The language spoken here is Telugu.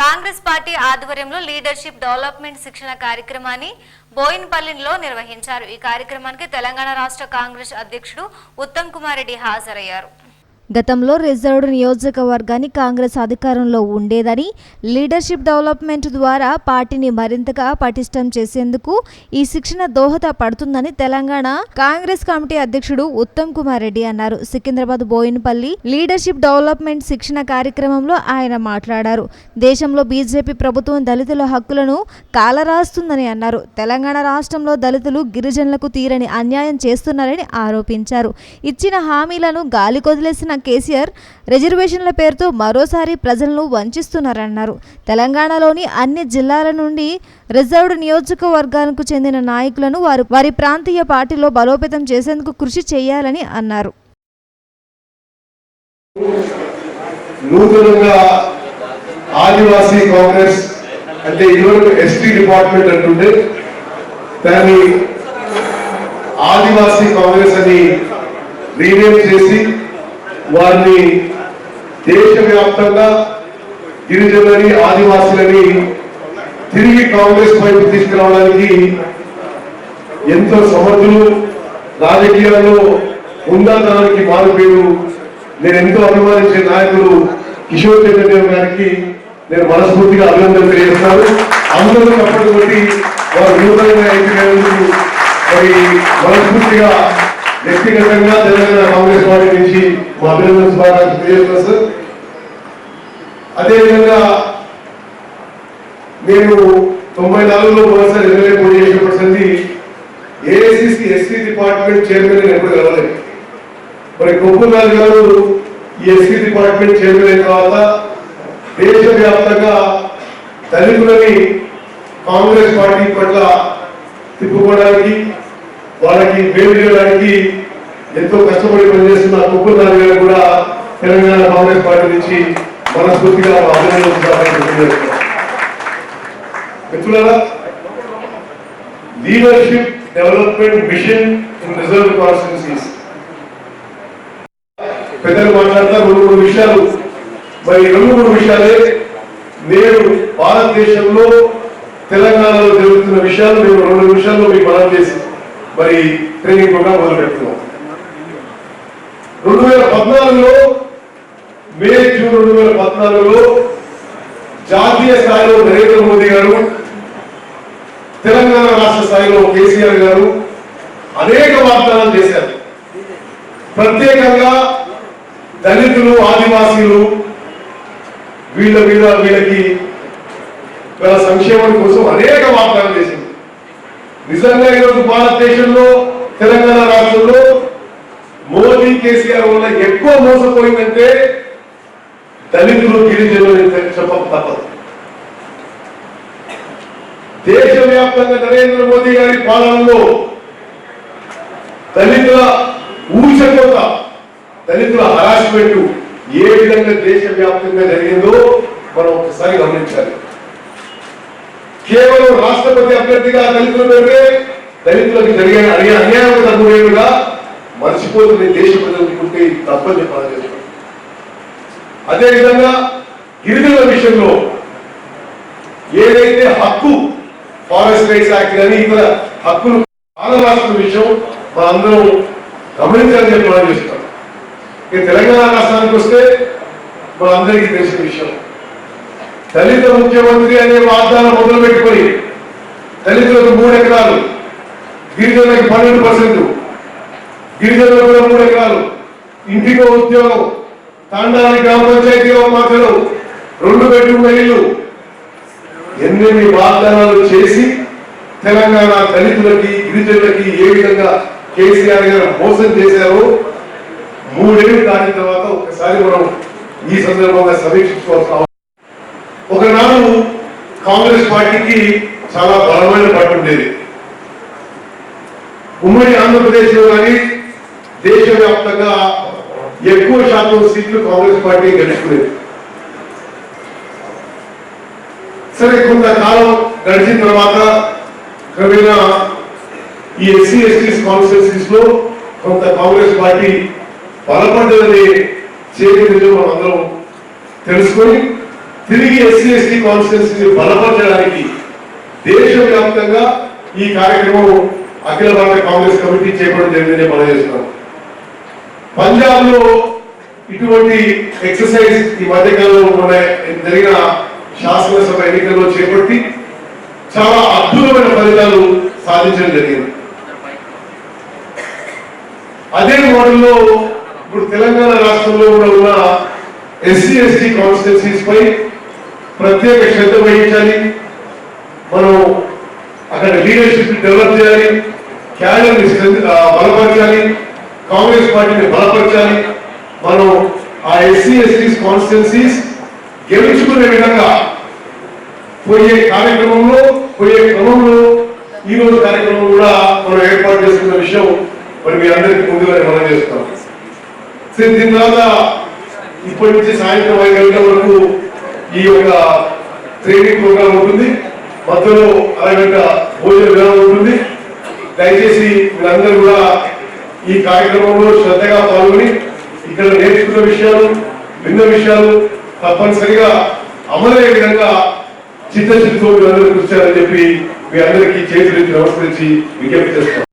కాంగ్రెస్ పార్టీ ఆధ్వర్యంలో లీడర్షిప్ డెవలప్మెంట్ శిక్షణ కార్యక్రమాన్ని బోయిన్పల్లిలో నిర్వహించారు। ఈ కార్యక్రమానికి తెలంగాణ రాష్ట్ర కాంగ్రెస్ అధ్యక్షుడు ఉత్తమ్ కుమార్ రెడ్డి హాజరయ్యారు। గతంలో రిజర్వ్డ్ నియోజకవర్గాన్ని కాంగ్రెస్ అధికారంలో ఉండేదని లీడర్షిప్ డెవలప్మెంట్ ద్వారా పార్టీని మరింతగా పటిష్టం చేసేందుకు ఈ శిక్షణ దోహదపడుతుందని తెలంగాణ కాంగ్రెస్ కమిటీ అధ్యక్షుడు ఉత్తమ్ కుమార్ రెడ్డి అన్నారు। సికింద్రాబాద్ బోయిన్పల్లి లీడర్షిప్ డెవలప్మెంట్ శిక్షణ కార్యక్రమంలో ఆయన మాట్లాడారు। దేశంలో బీజేపీ ప్రభుత్వం దళితుల హక్కులను కాలరాస్తుందని అన్నారు। తెలంగాణ రాష్ట్రంలో దళితులు గిరిజనులకు తీరని అన్యాయం చేస్తున్నారని ఆరోపించారు। ఇచ్చిన హామీలను గాలికొదిలేసిన కేసీఆర్ రిజర్వేషన్ల పేరుతో మరోసారి ప్రజలను వంచిస్తున్నారన్నారు। తెలంగాణలోని అన్ని జిల్లాల నుండి రిజర్వ్డ్ నియోజకవర్గానికి చెందిన నాయకులను వారి ప్రాంతీయ పార్టీలో బలోపేతం చేసేందుకు కృషి చేయాలని అన్నారు। నూతనంగా ఆదివాసీ కాంగ్రెస్ అంటే ఇదివరకు ఎస్టీ డిపార్ట్మెంట్ అంటుంటే దాన్ని ఆదివాసీ కాంగ్రెస్ అని రీనేమ్ చేసి వారిని దేశవ్యాప్తంగా గిరిజనులని ఆదివాసులని తిరిగి కాంగ్రెస్ వైపు తీసుకురావడానికి ఎంతో సమర్థులు, రాజకీయాల్లో ఉందానికి మారుపేరు నేను ఎంతో అభిమానించే నాయకులు కిషోర్ చంద్రదేవ్ గారికి నేను మనస్ఫూర్తిగా అభినందనలు తెలియజేస్తాను। అందరూ కప్పటి వారు నూతనంగా ఎంపికైనందుకు మరి మనస్ఫూర్తిగా వ్యక్తిగతంగా తెలంగాణ కాంగ్రెస్ పార్టీ నుంచి మా అభినందన శుభాకాంక్షలు తెలియజేస్తున్నాను సార్। అదేవిధంగా నేను 94లో ఒకసారి ఎమ్మెల్యే పోటీ చేసినప్పటి ఏఐసిసి ఎస్సీ డిపార్ట్మెంట్ చైర్మన్ నేను ఎప్పుడు కలవలేదు। మరి గోకుల్లాల్ గారు ఈ ఎస్సీ డిపార్ట్మెంట్ చైర్మన్ అయిన తర్వాత దేశవ్యాప్తంగా దళితులని కాంగ్రెస్ పార్టీ పట్ల తిప్పుకోవడానికి వాళ్ళకి మేలు చేయడానికి ఎంతో కష్టపడి పనిచేస్తున్న గోకుల్లాల్ గారు కూడా తెలంగాణ కాంగ్రెస్ పార్టీ నుంచి మనస్ఫూర్తిగా అభినందనలు। మిత్రులారా, leadership development mission in reserve constituencies పెద్దలు మాట్లాడతా రెండు విషయాలు, మరి రెండు విషయాలే నేను భారతదేశంలో తెలంగాణలో జరుగుతున్న విషయాలు మేము 2 నిమిషాల్లో మీకు మనం చేసి మరి ట్రైనింగ్ ప్రోగ్రామ్ మొదలు పెడుతున్నాం। 2014లో మే జూన్ 2014లో జాతీయ స్థాయిలో నరేంద్ర మోదీ గారు, తెలంగాణ రాష్ట్ర స్థాయిలో కేసీఆర్ గారు అనేక వాగ్దానాలు చేశారు। ప్రత్యేకంగా దళితులు, ఆదివాసీలు వీళ్ళకి గల సంక్షేమం కోసం అనేక వాగ్దానాలు చేసింది। నిజంగా ఈరోజు భారతదేశంలో తెలంగాణ రాష్ట్రంలో మోదీ కేసీఆర్ వల్ల ఎక్కువ మోసపోయిందంటే దళితులు, గిరిజనులు చెప్పక తప్పదు। దేశవ్యాప్తంగా నరేంద్ర మోదీ గారి పాలనలో దళితుల ఊచకోత, దళితుల హరాస్మెంట్ ఏ విధంగా దేశవ్యాప్తంగా జరిగిందో మనం ఒకసారి గమనించాలి। కేవలం రాష్ట్రపతి అభ్యర్థిగా దళితులు పెడితే దళితులకు జరిగే అన్యాయం తగ్గుగా మర్చిపోతుంది దేశ ప్రజలుకుంటే తప్పని చెప్పాలి। అదేవిధంగా గిరిజనుల విషయంలో ఏదైతే హక్కు ఫారెస్ట్ రైట్స్ యాక్ట్ కానీ ఇతర హక్కులు కాలరాస్తున్న విషయం మనందరం గమనించాలని చెప్పి మనం చేస్తాం। ఇక తెలంగాణ రాష్ట్రానికి వస్తే మనందరికీ తెలిసిన విషయం, దళిత ముఖ్యమంత్రి అనే వాగ్దానం మొదలు పెట్టుకొని దళితులకు 3 ఎకరాలు, గిరిజనులకు 12%, గిరిజనులకు కూడా 3 ఎకరాలు, ఇంటికో ఉద్యోగం, తాండాలి గ్రామ పంచాయతీలో మాత్రం 2 బెడ్రూమ్ల ఇల్లు, ఎన్ని వాగ్దానాలు చేసి తెలంగాణ దళితులకి, గిరిజనులకి ఏ విధంగా కేసీఆర్ గారు మోసం చేశారో 3 ఏళ్ళు దాటిన తర్వాత ఒకసారి మనం ఈ సందర్భంగా సమీక్షించుకోవాల్సిన. ఒకనాడు కాంగ్రెస్ పార్టీకి చాలా బలమైన పట్టు ఉండేది। ఉమ్మడి ఆంధ్రప్రదేశ్లో కానీ దేశవ్యాప్తంగా ఎక్కువ శాతం సీట్లు కాంగ్రెస్ పార్టీ గెలుచుకునేది। సరే, కొంతకాలం గడిచిన తర్వాత క్రమేణా ఈ ఎస్సీ ఎస్టీ కాన్స్టిట్యున్సీస్ లో కొంత కాంగ్రెస్ పార్టీ బలపడ్డదని చేతి నిజం మనం అందరం తెలుసుకొని తిరిగి ఎస్సీ ఎస్టీ కాన్స్టిట్యూన్సీని బలపరచడానికి దేశవ్యాప్తంగా ఈ కార్యక్రమం అఖిల భారత కాంగ్రెస్ కమిటీ చేపట్టడం జరిగిందని మనం చేస్తున్నాం. పంజాబ్ లో ఇటువంటి ఎక్సర్సైజ్ ఈ మధ్యకాలంలో మన జరిగిన శాసనసభ ఎన్నికల్లో చేపట్టి చాలా అద్భుతమైన ఫలితాలు సాధించడం జరిగింది. అదే మోడల్లో ఇప్పుడు తెలంగాణ రాష్ట్రంలో కూడా ఉన్న ఎస్సీ ఎస్టీ కాన్స్టిట్యూన్సీస్ పై ప్రత్యేక శ్రద్ధ వహించాలి. మనం అక్కడ లీడర్షిప్ డెవలప్ చేయాలి, క్యాడర్ని బలపరచాలి, కాంగ్రెస్ పార్టీని బలపరచాలి. మనం ఆ ఎస్సీ ఎస్టీ కాన్స్టిట్యూన్సీస్ గెలుచుకునే విధంగా పోయే క్రమంలో ఈ రోజు కార్యక్రమం కూడా మనం ఏర్పాటు చేసుకున్న విషయం మరి మీ అందరికీ ముందుగానే మనం చేస్తాం. దీని తర్వాత ఇప్పటి నుంచి సాయంత్రం 5 గంటల వరకు ఈ యొక్క ట్రైనింగ్ ప్రోగ్రామ్ ఉంటుంది. మధ్యలో అరగంట భోజన విరామం ఉంటుంది. దయచేసి మీరందరూ కూడా ఈ కార్యక్రమంలో శ్రద్ధగా పాల్గొని ఇక్కడ నేర్చుకున్న విషయాలు, విన్న విషయాలు తప్పనిసరిగా అమలయ్యే విధంగా చిత్తశుద్ధితో మీరందరూ కృషి చేయాలని చెప్పి మీ అందరికీ చేతులెత్తి నమస్కరించి విజ్ఞప్తి చేస్తాం.